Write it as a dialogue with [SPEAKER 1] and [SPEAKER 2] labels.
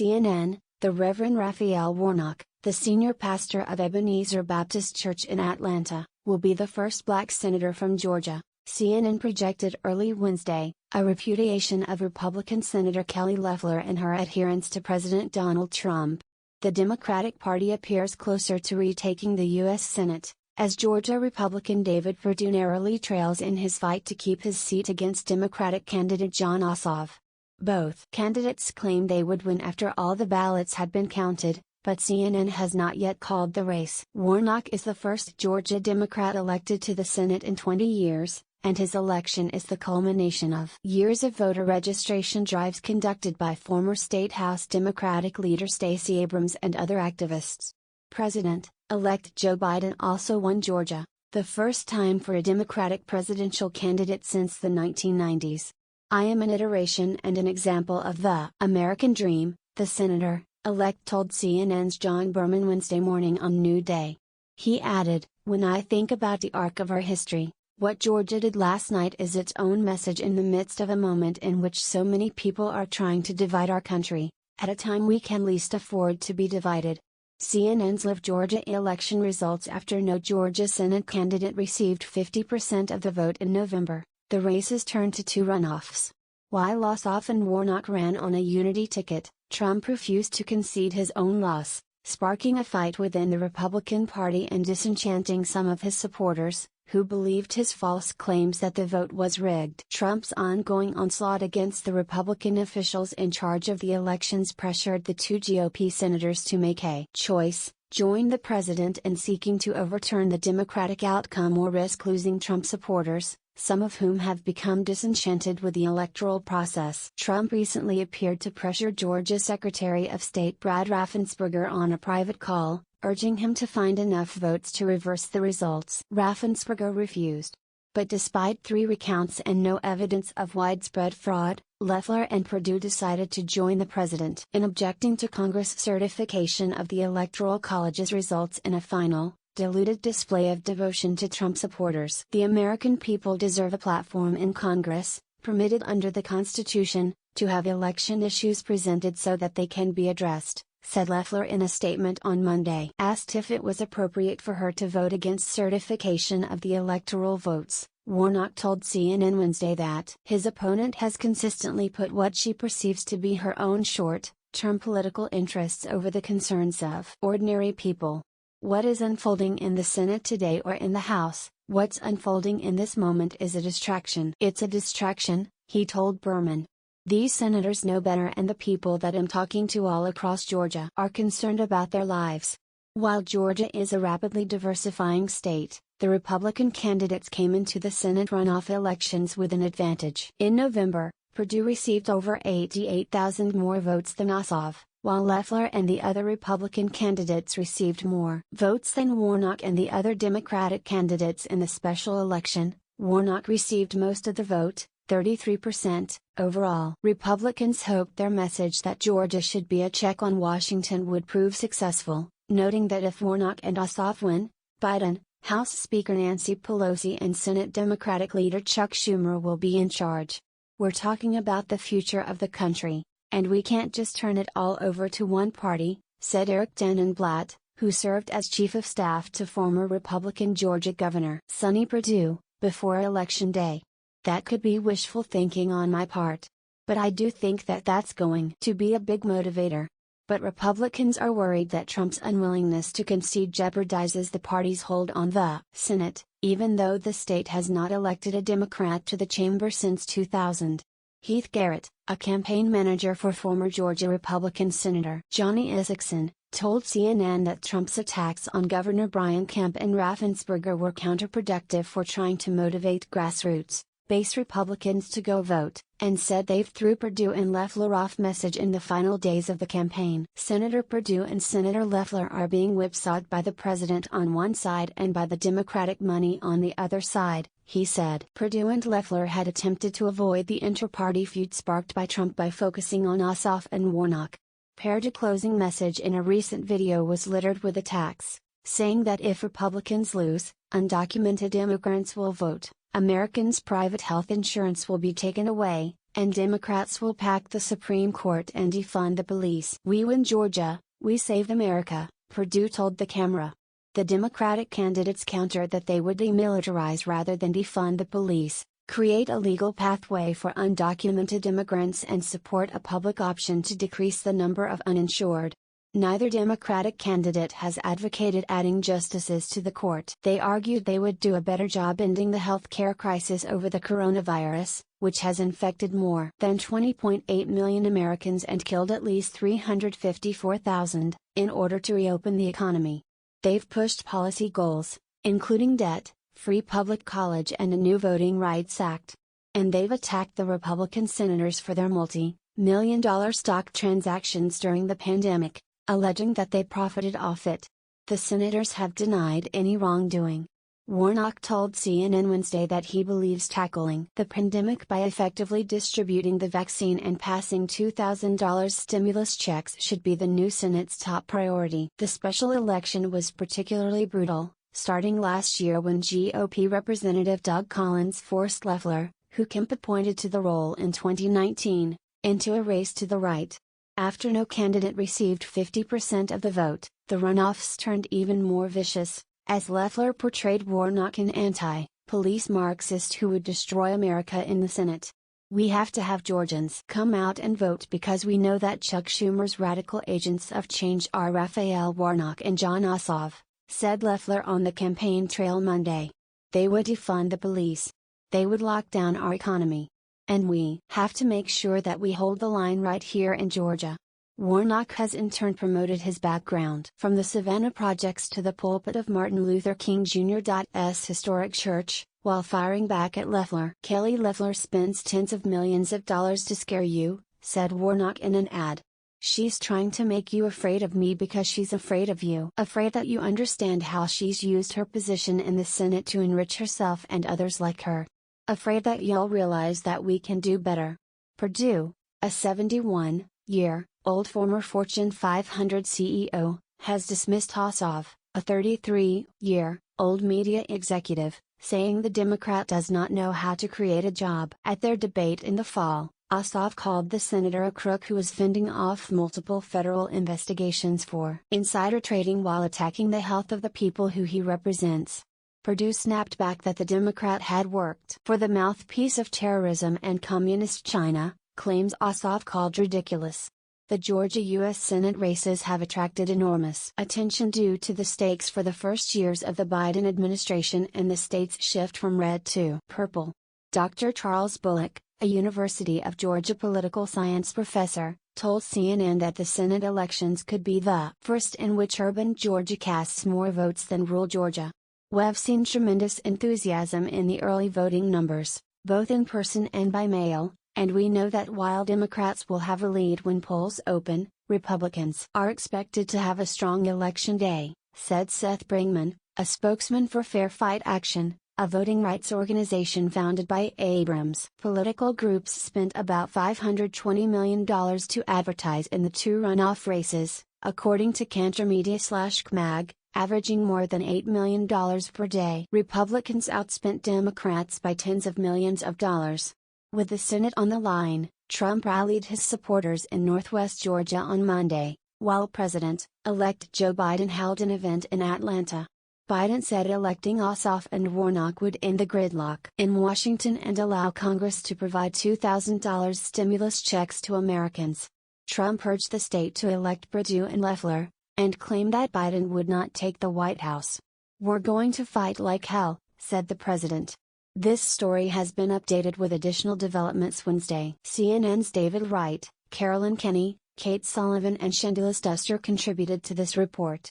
[SPEAKER 1] CNN, the Reverend Raphael Warnock, the senior pastor of Ebenezer Baptist Church in Atlanta, will be the first black senator from Georgia, CNN projected early Wednesday, a repudiation of Republican Senator Kelly Loeffler and her adherence to President Donald Trump. The Democratic Party appears closer to retaking the U.S. Senate, as Georgia Republican David Perdue narrowly trails in his fight to keep his seat against Democratic candidate Ossoff. Both candidates claim they would win after all the ballots had been counted, but CNN has not yet called the race. Warnock is the first Georgia Democrat elected to the Senate in 20 years, and his election is the culmination of years of voter registration drives conducted by former State House Democratic leader Stacey Abrams and other activists. President-elect Joe Biden also won Georgia, the first time for a Democratic presidential candidate since the 1990s. "I am an iteration and an example of the American dream," the senator-elect told CNN's John Berman Wednesday morning on New Day. He added, "When I think about the arc of our history, what Georgia did last night is its own message in the midst of a moment in which so many people are trying to divide our country, at a time we can least afford to be divided." CNN's Live Georgia election results: after no Georgia Senate candidate received 50% of the vote in November, the races turned to two runoffs. While Ossoff and Warnock ran on a unity ticket, Trump refused to concede his own loss, sparking a fight within the Republican Party and disenchanting some of his supporters, who believed his false claims that the vote was rigged. Trump's ongoing onslaught against the Republican officials in charge of the elections pressured the two GOP senators to make a choice: join the president in seeking to overturn the Democratic outcome or risk losing Trump supporters, some of whom have become disenchanted with the electoral process. Trump recently appeared to pressure Georgia Secretary of State Brad Raffensperger on a private call, urging him to find enough votes to reverse the results. Raffensperger refused. But despite 3 recounts and no evidence of widespread fraud, Loeffler and Perdue decided to join the president in objecting to Congress' certification of the Electoral College's results in a final, diluted display of devotion to Trump supporters. "The American people deserve a platform in Congress, permitted under the Constitution, to have election issues presented so that they can be addressed," said Loeffler in a statement on Monday. Asked if it was appropriate for her to vote against certification of the electoral votes, Warnock told CNN Wednesday that his opponent has consistently put what she perceives to be her own short-term political interests over the concerns of ordinary people. "What is unfolding in the Senate today or in the House, what's unfolding in this moment is a distraction." "It's a distraction," he told Berman. "These senators know better, and the people that I'm talking to all across Georgia are concerned about their lives." While Georgia is a rapidly diversifying state, the Republican candidates came into the Senate runoff elections with an advantage. In November, Perdue received over 88,000 more votes than Ossoff, while Loeffler and the other Republican candidates received more votes than Warnock and the other Democratic candidates in the special election. Warnock received most of the vote, 33%, overall. Republicans hoped their message that Georgia should be a check on Washington would prove successful, noting that if Warnock and Ossoff win, Biden, House Speaker Nancy Pelosi and Senate Democratic leader Chuck Schumer will be in charge. "We're talking about the future of the country, and we can't just turn it all over to one party," said Eric Denenblatt, who served as chief of staff to former Republican Georgia Governor Sonny Perdue, before Election Day. "That could be wishful thinking on my part. But I do think that that's going to be a big motivator." But Republicans are worried that Trump's unwillingness to concede jeopardizes the party's hold on the Senate, even though the state has not elected a Democrat to the chamber since 2000. Heath Garrett, a campaign manager for former Georgia Republican Senator Johnny Isakson, told CNN that Trump's attacks on Governor Brian Kemp and Raffensperger were counterproductive for trying to motivate grassroots-based Republicans to go vote, and said they've threw Perdue and Loeffler off message in the final days of the campaign. Senator Perdue and Senator Loeffler are being whipsawed by the president on one side and by the Democratic money on the other side, he said. Perdue and Loeffler had attempted to avoid the inter-party feud sparked by Trump by focusing on Ossoff and Warnock. Perdue's closing message in a recent video was littered with attacks, saying that if Republicans lose, undocumented immigrants will vote, Americans' private health insurance will be taken away, and Democrats will pack the Supreme Court and defund the police. "We win Georgia, we save America," Perdue told the camera. The Democratic candidates countered that they would demilitarize rather than defund the police, create a legal pathway for undocumented immigrants and support a public option to decrease the number of uninsured. Neither Democratic candidate has advocated adding justices to the court. They argued they would do a better job ending the health care crisis over the coronavirus, which has infected more than 20.8 million Americans and killed at least 354,000, in order to reopen the economy. They've pushed policy goals, including debt, free public college and a new Voting Rights Act. And they've attacked the Republican senators for their multi-million-dollar stock transactions during the pandemic, alleging that they profited off it. The senators have denied any wrongdoing. Warnock told CNN Wednesday that he believes tackling the pandemic by effectively distributing the vaccine and passing $2,000 stimulus checks should be the new Senate's top priority. The special election was particularly brutal, starting last year when GOP Representative Doug Collins forced Loeffler, who Kemp appointed to the role in 2019, into a race to the right. After no candidate received 50% of the vote, the runoffs turned even more vicious, as Loeffler portrayed Warnock an anti-police Marxist who would destroy America in the Senate. "We have to have Georgians come out and vote because we know that Chuck Schumer's radical agents of change are Raphael Warnock and Ossoff," said Loeffler on the campaign trail Monday. "They would defund the police. They would lock down our economy. And we have to make sure that we hold the line right here in Georgia." Warnock has in turn promoted his background from the Savannah Projects to the pulpit of Martin Luther King Jr.'s historic church, while firing back at Loeffler. "Kelly Loeffler spends tens of millions of dollars to scare you," said Warnock in an ad. "She's trying to make you afraid of me because she's afraid of you. Afraid that you understand how she's used her position in the Senate to enrich herself and others like her. Afraid that you'll realize that we can do better." Perdue, a 71-year-old former Fortune 500 CEO, has dismissed Ossoff, a 33-year-old media executive, saying the Democrat does not know how to create a job. At their debate in the fall, Ossoff called the senator a crook who was fending off multiple federal investigations for insider trading while attacking the health of the people who he represents. Perdue snapped back that the Democrat had worked for the mouthpiece of terrorism and communist China, claims Ossoff called ridiculous. The Georgia U.S. Senate races have attracted enormous attention due to the stakes for the first years of the Biden administration and the state's shift from red to purple. Dr. Charles Bullock, a University of Georgia political science professor, told CNN that the Senate elections could be the first in which urban Georgia casts more votes than rural Georgia. "We've seen tremendous enthusiasm in the early voting numbers, both in person and by mail, and we know that while Democrats will have a lead when polls open, Republicans are expected to have a strong election day," said Seth Bringman, a spokesman for Fair Fight Action, a voting rights organization founded by Abrams. Political groups spent about $520 million to advertise in the two runoff races, according to Cantor Media/CMAG, averaging more than $8 million per day. Republicans outspent Democrats by tens of millions of dollars. With the Senate on the line, Trump rallied his supporters in Northwest Georgia on Monday, while President-elect Joe Biden held an event in Atlanta. Biden said electing Ossoff and Warnock would end the gridlock in Washington and allow Congress to provide $2,000 stimulus checks to Americans. Trump urged the state to elect Perdue and Loeffler, and claimed that Biden would not take the White House. "We're going to fight like hell," said the president. This story has been updated with additional developments Wednesday. CNN's David Wright, Carolyn Kenny, Kate Sullivan and Shandilas Duster contributed to this report.